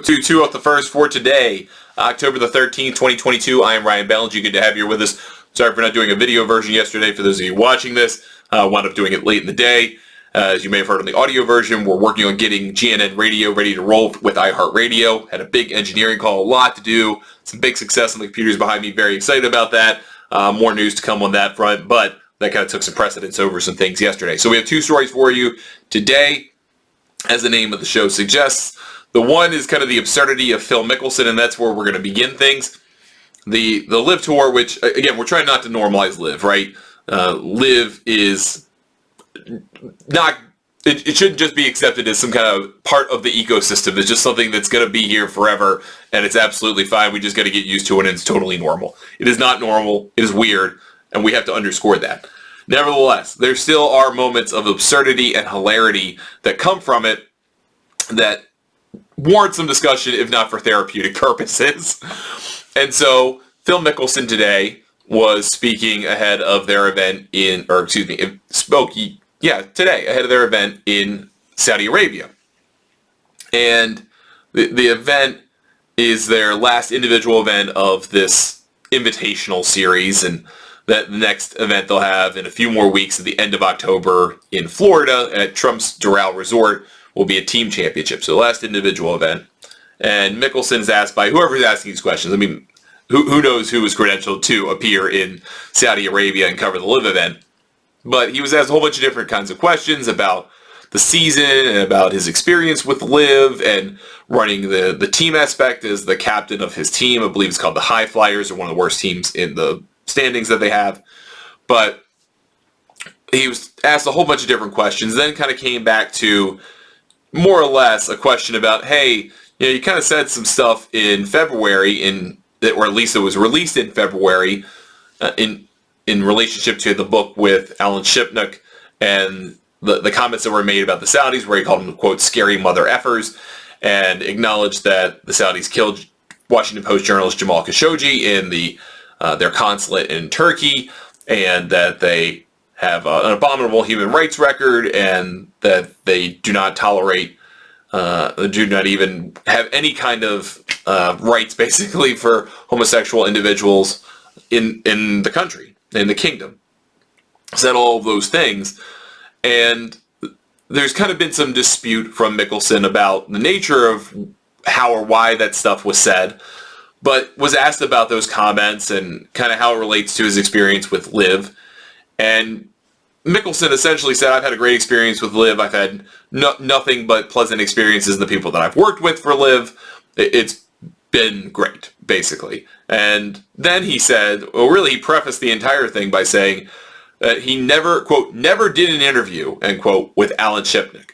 2 off the first for today, October the 13th, 2022. I am Ryan Ballinger. Good to have you here with us. Sorry for not doing a video version yesterday for those of you watching this. Wound up doing it late in the day. As you may have heard on the audio version, we're working on getting GNN Radio ready to roll with iHeartRadio. Had a big engineering call, a lot to do, some big success on the computers behind me. Very excited about that. More news to come on that front, but that kind of took some precedence over some things yesterday. So we have two stories for you today, as the name of the show suggests. The one is kind of the absurdity of Phil Mickelson, and that's where we're going to begin things. The LIV Tour, which, again, we're trying not to normalize LIV, right? LIV is not, it shouldn't just be accepted as some kind of part of the ecosystem. It's just something that's going to be here forever, and it's absolutely fine. We just got to get used to it, and it's totally normal. It is not normal. It is weird, and we have to underscore that. Nevertheless, there still are moments of absurdity and hilarity that come from it that warrant some discussion, if not for therapeutic purposes. And so Phil Mickelson today was speaking ahead of their event today ahead of their event in Saudi Arabia. And the event is their last individual event of this invitational series, and that the next event they'll have in a few more weeks at the end of October in Florida at Trump's Doral Resort will be a team championship. So the last individual event. And Mickelson's asked by whoever's asking these questions. I mean, who knows who was credentialed to appear in Saudi Arabia and cover the LIV event. But he was asked a whole bunch of different kinds of questions about the season and about his experience with LIV and running the team aspect as the captain of his team. I believe it's called the High Flyers. They're one of the worst teams in the standings that they have. But he was asked a whole bunch of different questions, then kind of came back to more or less a question about, hey, you kind of said some stuff in February, or at least it was released in February, in relationship to the book with Alan Shipnuck and the comments that were made about the Saudis, where he called them, quote, scary mother effers, and acknowledged that the Saudis killed Washington Post journalist Jamal Khashoggi in their consulate in Turkey, and that they have an abominable human rights record, and that they do not tolerate, do not even have any kind of rights, basically, for homosexual individuals in the country, in the kingdom. Said all of those things, and there's kind of been some dispute from Mickelson about the nature of how or why that stuff was said, but was asked about those comments and kind of how it relates to his experience with LIV. And Mickelson essentially said, I've had a great experience with LIV. I've had nothing but pleasant experiences in the people that I've worked with for LIV. It's been great, basically. And then he said, well, really, he prefaced the entire thing by saying that he never, quote, never did an interview, end quote, with Alan Shipnuck.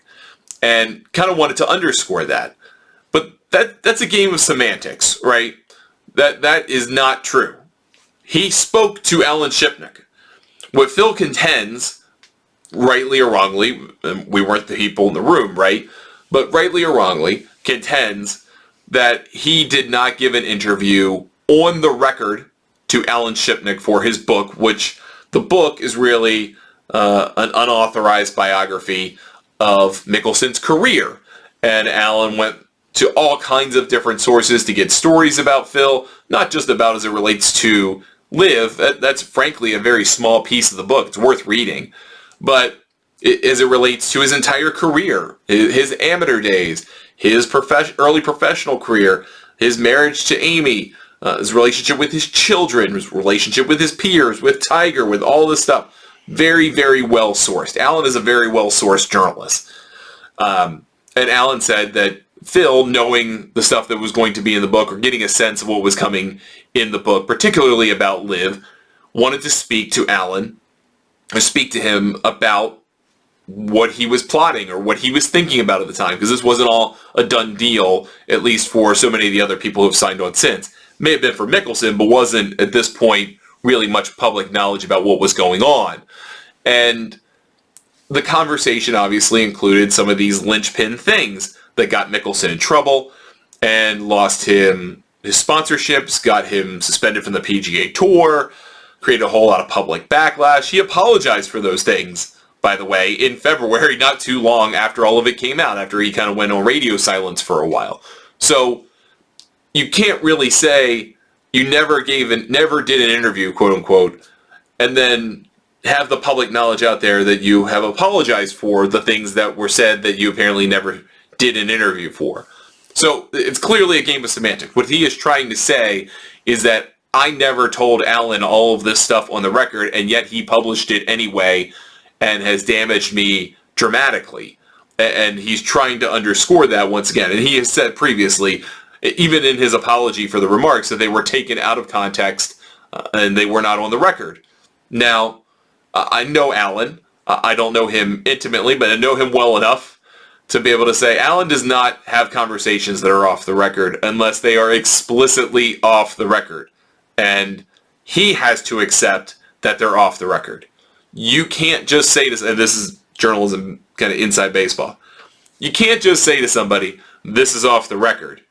And kind of wanted to underscore that. But that's a game of semantics, right? That is not true. He spoke to Alan Shipnuck. What Phil contends, rightly or wrongly, we weren't the people in the room, right? But rightly or wrongly, contends that he did not give an interview on the record to Alan Shipnuck for his book, which the book is really an unauthorized biography of Mickelson's career. And Alan went to all kinds of different sources to get stories about Phil, not just about as it relates to LIV. That's frankly a very small piece of the book. It's worth reading. But as it relates to his entire career, his amateur days, his early professional career, his marriage to Amy, his relationship with his children, his relationship with his peers, with Tiger, with all this stuff. Very, very well sourced. Alan is a very well sourced journalist. And Alan said that Phil, knowing the stuff that was going to be in the book or getting a sense of what was coming in the book, particularly about LIV, wanted to speak to Alan or speak to him about what he was plotting or what he was thinking about at the time, because this wasn't all a done deal, at least for so many of the other people who have signed on since. May have been for Mickelson, but wasn't at this point really much public knowledge about what was going on. And the conversation obviously included some of these linchpin things that got Mickelson in trouble and lost him his sponsorships, got him suspended from the PGA Tour, created a whole lot of public backlash. He apologized for those things, by the way, in February, not too long after all of it came out, after he kind of went on radio silence for a while. So you can't really say you never did an interview, quote unquote, and then have the public knowledge out there that you have apologized for the things that were said that you apparently never did an interview for. So it's clearly a game of semantics. What he is trying to say is that I never told Alan all of this stuff on the record, and yet he published it anyway and has damaged me dramatically. And he's trying to underscore that once again. And he has said previously, even in his apology for the remarks, that they were taken out of context and they were not on the record. Now, I know Alan. I don't know him intimately, but I know him well enough to be able to say Alan does not have conversations that are off the record unless they are explicitly off the record. And he has to accept that they're off the record. You can't just say this, and this is journalism kind of inside baseball. You can't just say to somebody, this is off the record,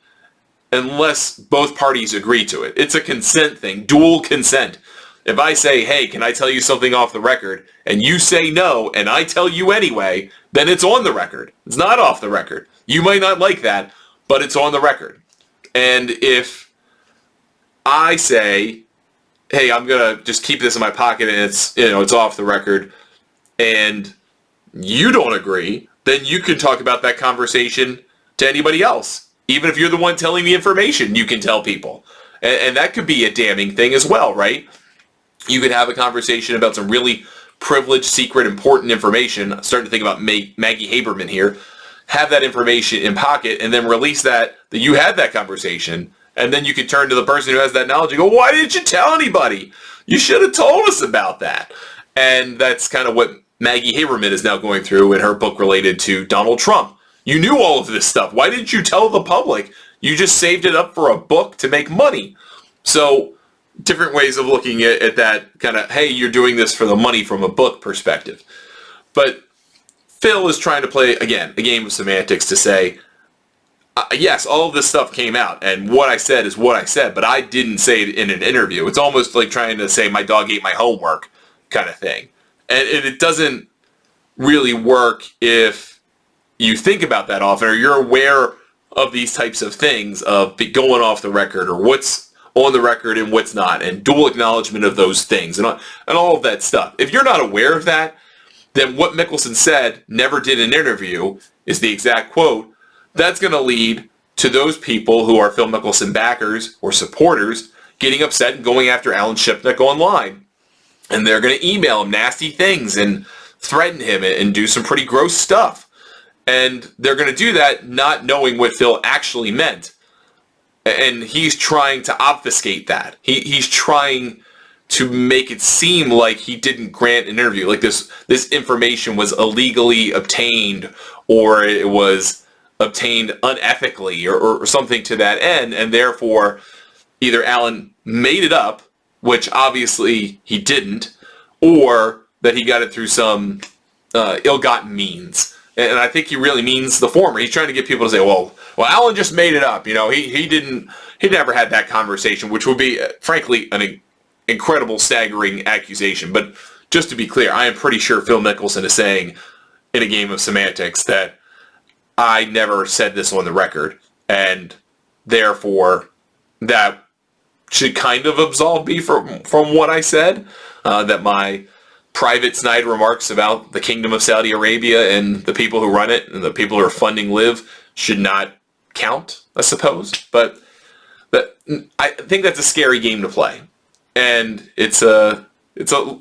unless both parties agree to it. It's a consent thing, dual consent. If I say, hey, can I tell you something off the record, and you say no, and I tell you anyway, then it's on the record. It's not off the record. You might not like that, but it's on the record. And if I say, hey, I'm going to just keep this in my pocket and it's off the record, and you don't agree, then you can talk about that conversation to anybody else. Even if you're the one telling the information, you can tell people. And that could be a damning thing as well, right? You could have a conversation about some really privileged, secret, important information. I'm starting to think about Maggie Haberman here. Have that information in pocket and then release that you had that conversation. And then you can turn to the person who has that knowledge and go, why didn't you tell anybody? You should have told us about that. And that's kind of what Maggie Haberman is now going through in her book related to Donald Trump. You knew all of this stuff. Why didn't you tell the public? You just saved it up for a book to make money. So different ways of looking at that kind of, hey, you're doing this for the money from a book perspective. But Phil is trying to play, again, a game of semantics to say, yes, all of this stuff came out, and what I said is what I said, but I didn't say it in an interview. It's almost like trying to say my dog ate my homework kind of thing. And it doesn't really work if you think about that often, or you're aware of these types of things, of going off the record, or what's on the record and what's not, and dual acknowledgement of those things, and all of that stuff. If you're not aware of that, then what Mickelson said, never did an interview, is the exact quote. That's going to lead to those people who are Phil Mickelson backers or supporters getting upset and going after Alan Shipnuck online. And they're going to email him nasty things and threaten him and do some pretty gross stuff. And they're going to do that not knowing what Phil actually meant. And he's trying to obfuscate that. He's trying to make it seem like he didn't grant an interview, like this information was illegally obtained, or it was obtained unethically, or something to that end, and therefore either Alan made it up, which obviously he didn't, or that he got it through some ill-gotten means. And I think he really means the former. He's trying to get people to say, well, Alan just made it up. You know, he never had that conversation, which would be, frankly, an incredible, staggering accusation. But just to be clear, I am pretty sure Phil Mickelson is saying in a game of semantics that I never said this on the record, and therefore that should kind of absolve me from what I said, that my private snide remarks about the Kingdom of Saudi Arabia and the people who run it and the people who are funding LIV should not count, I suppose. But I think that's a scary game to play. And it's a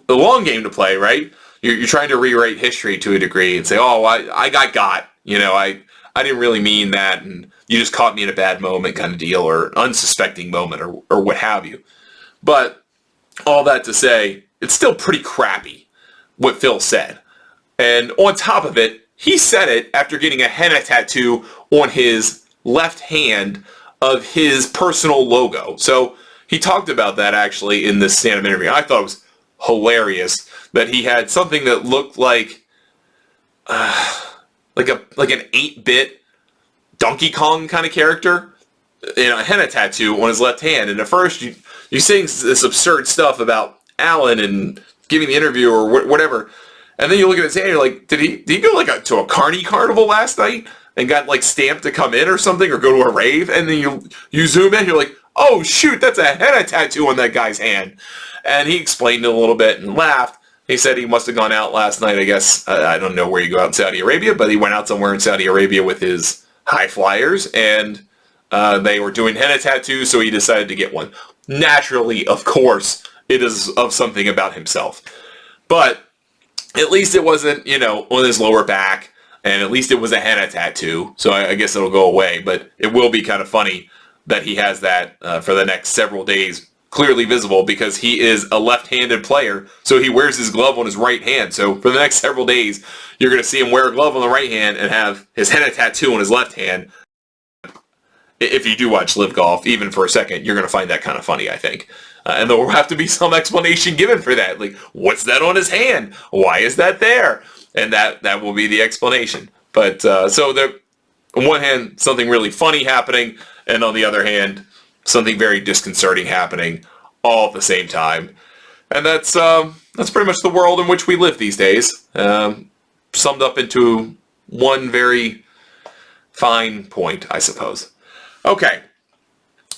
long game to play, right? You're trying to rewrite history to a degree and say, oh, I got. You know, I didn't really mean that, and you just caught me in a bad moment kind of deal, or unsuspecting moment, or what have you. But all that to say, it's still pretty crappy what Phil said. And on top of it, he said it after getting a henna tattoo on his left hand of his personal logo. So he talked about that actually in this stand-up interview. I thought it was hilarious that he had something that looked like an 8-bit Donkey Kong kind of character, a henna tattoo on his left hand. And at first you're saying this absurd stuff about Alan and giving the interview or whatever, and then you look at his hand and you're like, did he go to a carny carnival last night and got like stamped to come in or something, or go to a rave, and then you zoom in, you're like, oh shoot, that's a henna tattoo on that guy's hand. And he explained it a little bit and laughed. He said he must have gone out last night, I guess. I don't know where you go out in Saudi Arabia, but he went out somewhere in Saudi Arabia with his high flyers, and they were doing henna tattoos, so he decided to get one. Naturally, of course, it is of something about himself. But at least it wasn't, on his lower back, and at least it was a henna tattoo, so I guess it'll go away. But it will be kind of funny that he has that for the next several days, clearly visible, because he is a left-handed player, so he wears his glove on his right hand. So for the next several days, you're going to see him wear a glove on the right hand and have his henna tattoo on his left hand. If you do watch Live Golf, even for a second, you're going to find that kind of funny, I think. And there will have to be some explanation given for that. Like, what's that on his hand? Why is that there? And that will be the explanation. But so there, on one hand, something really funny happening, and on the other hand, something very disconcerting happening all at the same time. And that's pretty much the world in which we live these days. Summed up into one very fine point, I suppose. Okay,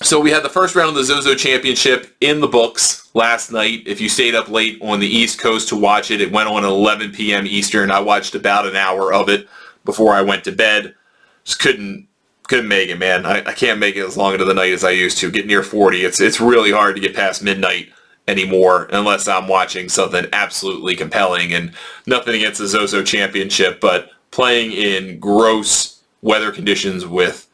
so we had the first round of the Zozo Championship in the books last night. If you stayed up late on the East Coast to watch it, it went on at 11 p.m. Eastern. I watched about an hour of it before I went to bed. Just couldn't make it, man. I can't make it as long into the night as I used to. Get near 40, it's really hard to get past midnight anymore unless I'm watching something absolutely compelling. And nothing against the Zozo Championship, but playing in gross weather conditions with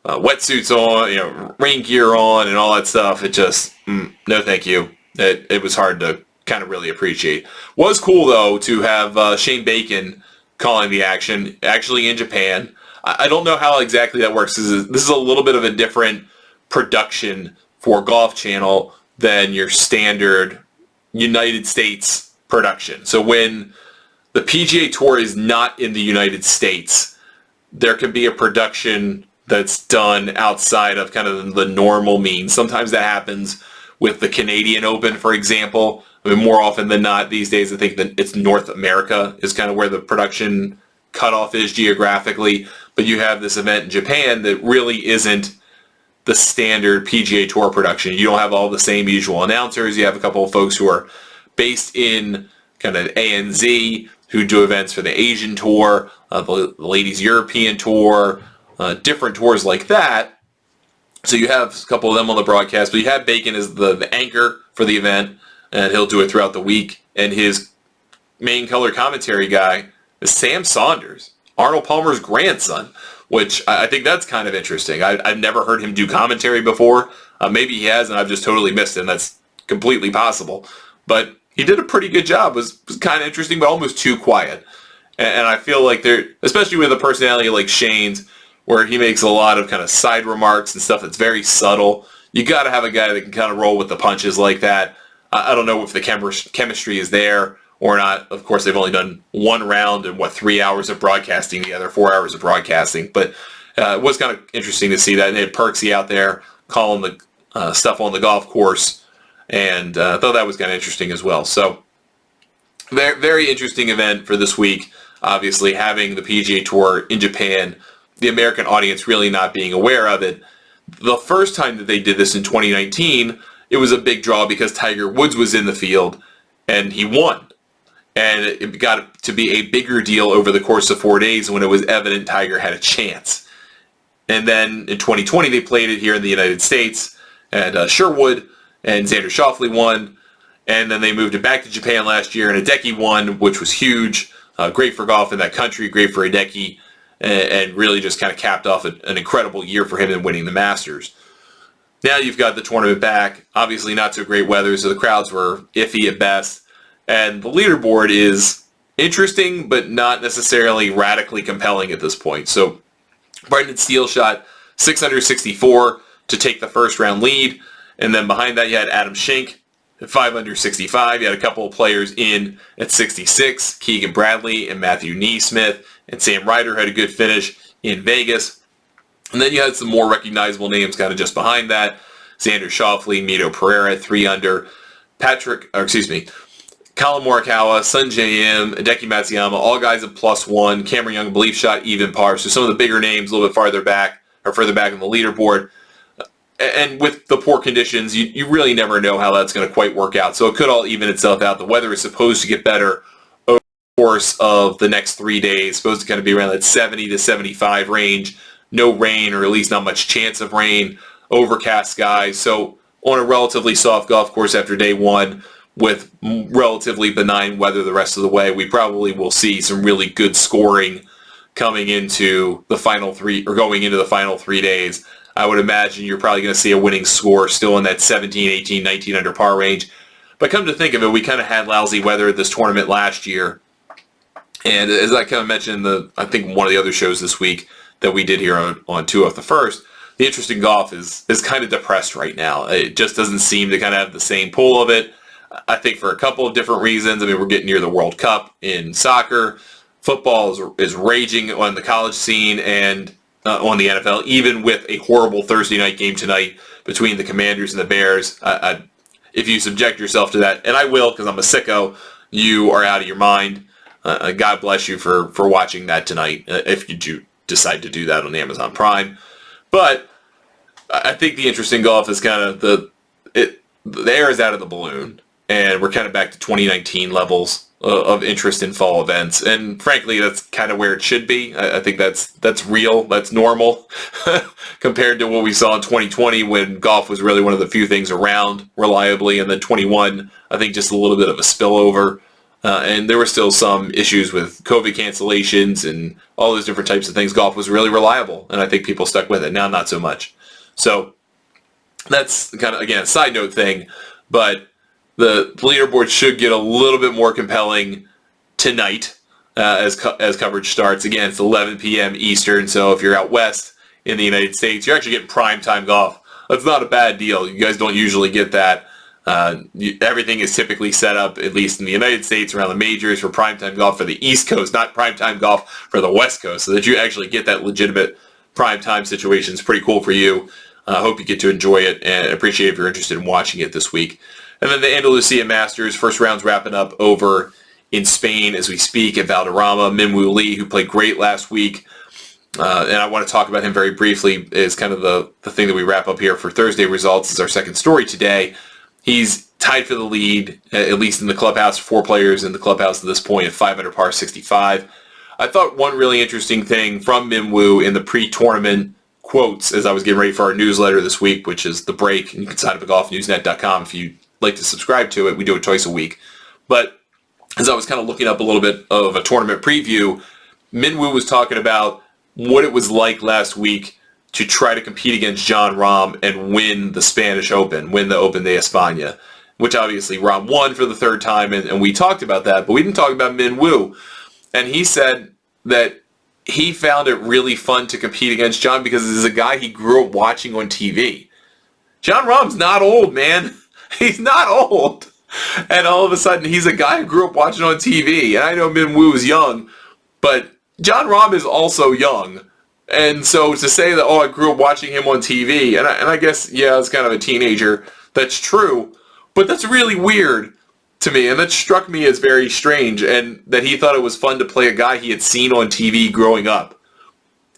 wetsuits on, rain gear on, and all that stuff, it just, no thank you. It was hard to kind of really appreciate. Was cool, though, to have Shane Bacon calling the action, actually in Japan. I don't know how exactly that works. This is a little bit of a different production for Golf Channel than your standard United States production. So when the PGA Tour is not in the United States, there can be a production that's done outside of kind of the normal means. Sometimes that happens with the Canadian Open, for example. I mean, more often than not these days, I think that it's North America is kind of where the production cutoff is geographically. But you have this event in Japan that really isn't the standard PGA Tour production. You don't have all the same usual announcers. You have a couple of folks who are based in kind of ANZ who do events for the Asian Tour, the Ladies European Tour, different tours like that. So you have a couple of them on the broadcast, but you have Bacon as the anchor for the event, and he'll do it throughout the week. And his main color commentary guy is Sam Saunders, Arnold Palmer's grandson, which I think that's kind of interesting. I've never heard him do commentary before. Maybe he has, and I've just totally missed him. That's completely possible. But he did a pretty good job. It was kind of interesting, but almost too quiet. And I feel like there, especially with a personality like Shane's, where he makes a lot of kind of side remarks and stuff that's very subtle, you got to have a guy that can kind of roll with the punches like that. I don't know if the chemistry is there or not. Of course, they've only done one round and 3 hours of broadcasting together, 4 hours of broadcasting. But it was kind of interesting to see that. And they had Perksy out there calling the stuff on the golf course, and I thought that was kind of interesting as well. So very, very interesting event for this week. Obviously, having the PGA Tour in Japan, the American audience really not being aware of it. The first time that they did this in 2019, it was a big draw because Tiger Woods was in the field and he won. And it got to be a bigger deal over the course of 4 days when it was evident Tiger had a chance. And then in 2020, they played it here in the United States, and Sherwood and Xander Schauffele won. And then they moved it back to Japan last year, and Hideki won, which was huge. Great for golf in that country, great for Hideki, and really just kind of capped off an incredible year for him in winning the Masters. Now you've got the tournament back. Obviously not so great weather, so the crowds were iffy at best. And the leaderboard is interesting, but not necessarily radically compelling at this point. So Brendan Steele shot 664 to take the first round lead. And then behind that you had Adam Schenk at 565. You had a couple of players in at 66. Keegan Bradley and Matthew Neesmith. And Sam Ryder had a good finish in Vegas. And then you had some more recognizable names kind of just behind that. Xander Schauffele, Mito Pereira at 3 under. Kyle Colin Morikawa, Sun J.M., Hideki Matsuyama, all guys at +1. Cameron Young, belief shot, even par. So some of the bigger names a little bit further back on the leaderboard. And with the poor conditions, you really never know how that's going to quite work out. So it could all even itself out. The weather is supposed to get better over the course of the next 3 days. Supposed to kind of be around that 70 to 75 range. No rain, or at least not much chance of rain. Overcast skies. So on a relatively soft golf course after day one, with relatively benign weather the rest of the way, we probably will see some really good scoring coming into the final three, or going into the final 3 days. I would imagine you're probably going to see a winning score still in that 17, 18, 19 under par range. But come to think of it, we kind of had lousy weather at this tournament last year. And as I kind of mentioned in I think one of the other shows this week that we did here on 2 Off the First, the interest in golf is kind of depressed right now. It just doesn't seem to kind of have the same pull of it. I think for a couple of different reasons. I mean, we're getting near the World Cup in soccer. Football is raging on the college scene and on the NFL, even with a horrible Thursday night game tonight between the Commanders and the Bears. If you subject yourself to that, and I will because I'm a sicko, you are out of your mind. God bless you for watching that tonight, if you do decide to do that on Amazon Prime. But I think the interest in golf is kind of the air is out of the balloon. And we're kind of back to 2019 levels of interest in fall events. And frankly, that's kind of where it should be. I think that's real. That's normal compared to what we saw in 2020 when golf was really one of the few things around reliably. And then 21, I think just a little bit of a spillover. And there were still some issues with COVID cancellations and all those different types of things. Golf was really reliable. And I think people stuck with it. Now, not so much. So that's kind of, again, a side note thing. But the leaderboard should get a little bit more compelling tonight as coverage starts. Again, it's 11 p.m. Eastern, so if you're out west in the United States, you're actually getting primetime golf. That's not a bad deal. You guys don't usually get that. Everything is typically set up, at least in the United States, around the majors for primetime golf for the East Coast, not primetime golf for the West Coast, so that you actually get that legitimate primetime situation. It's pretty cool for you. I hope you get to enjoy it, and appreciate if you're interested in watching it this week. And then the Andalusia Masters, first round's wrapping up over in Spain as we speak at Valderrama. Minwoo Lee, who played great last week, and I want to talk about him very briefly, is kind of the thing that we wrap up here for Thursday results, is our second story today. He's tied for the lead, at least in the clubhouse, 4 players in the clubhouse at this point at 5 under par 65. I thought one really interesting thing from Minwoo in the pre-tournament quotes as I was getting ready for our newsletter this week, which is The Break, and you can sign up at golfnewsnet.com if you like to subscribe to it. We do it twice a week. But as I was kind of looking up a little bit of a tournament preview, Minwoo was talking about what it was like last week to try to compete against Jon Rahm and win the Spanish Open, win the Open de España, which obviously Rahm won for the 3rd time, and we talked about that, but we didn't talk about Minwoo. And he said that he found it really fun to compete against Jon because this is a guy he grew up watching on TV. Jon Rahm's not old, man. He's not old. And all of a sudden, he's a guy who grew up watching on TV. And I know Minwoo is young, but Jon Rahm is also young. And so to say that, I grew up watching him on TV, and I guess, yeah, as kind of a teenager, that's true. But that's really weird to me, and that struck me as very strange, and that he thought it was fun to play a guy he had seen on TV growing up.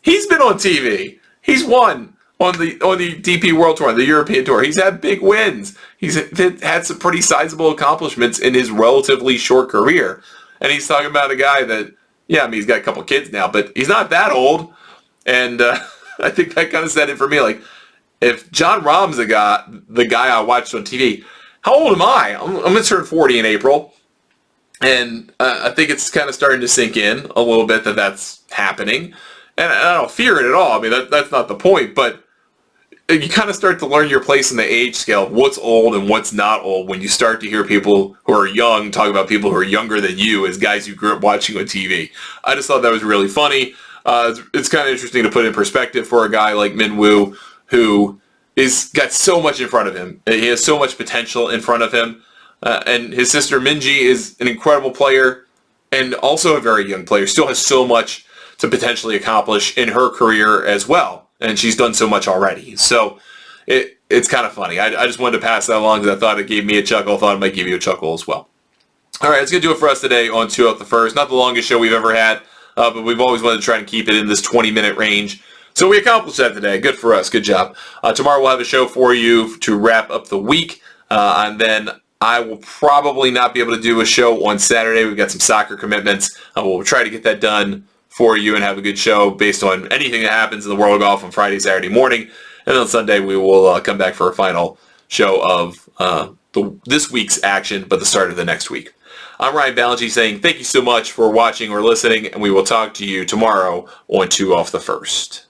He's been on TV. He's won on the DP World Tour, the European Tour. He's had big wins. He's had some pretty sizable accomplishments in his relatively short career. And he's talking about a guy that, yeah, I mean, he's got a couple kids now, but he's not that old. And I think that kind of said it for me. Like, if Jon Rahm's the guy I watched on TV, how old am I? I'm going to turn 40 in April. And I think it's kind of starting to sink in a little bit that that's happening. And I don't fear it at all. I mean, that's not the point. But you kind of start to learn your place in the age scale of what's old and what's not old when you start to hear people who are young talk about people who are younger than you as guys you grew up watching on TV. I just thought that was really funny. It's kind of interesting to put in perspective for a guy like Minwoo who is got so much in front of him. He has so much potential in front of him. And his sister Minji is an incredible player and also a very young player. Still has so much to potentially accomplish in her career as well. And she's done so much already. So it's kind of funny. I just wanted to pass that along because I thought it gave me a chuckle. I thought it might give you a chuckle as well. All right, that's going to do it for us today on 2 Out the First. Not the longest show we've ever had, but we've always wanted to try and keep it in this 20-minute range. So we accomplished that today. Good for us. Good job. Tomorrow we'll have a show for you to wrap up the week. And then I will probably not be able to do a show on Saturday. We've got some soccer commitments. We'll try to get that done for you and have a good show based on anything that happens in the world of golf on Friday, Saturday morning. And then on Sunday we will come back for a final show of this week's action, but the start of the next week. I'm Ryan Ballantyne saying thank you so much for watching or listening, and we will talk to you tomorrow on 2 Off the First.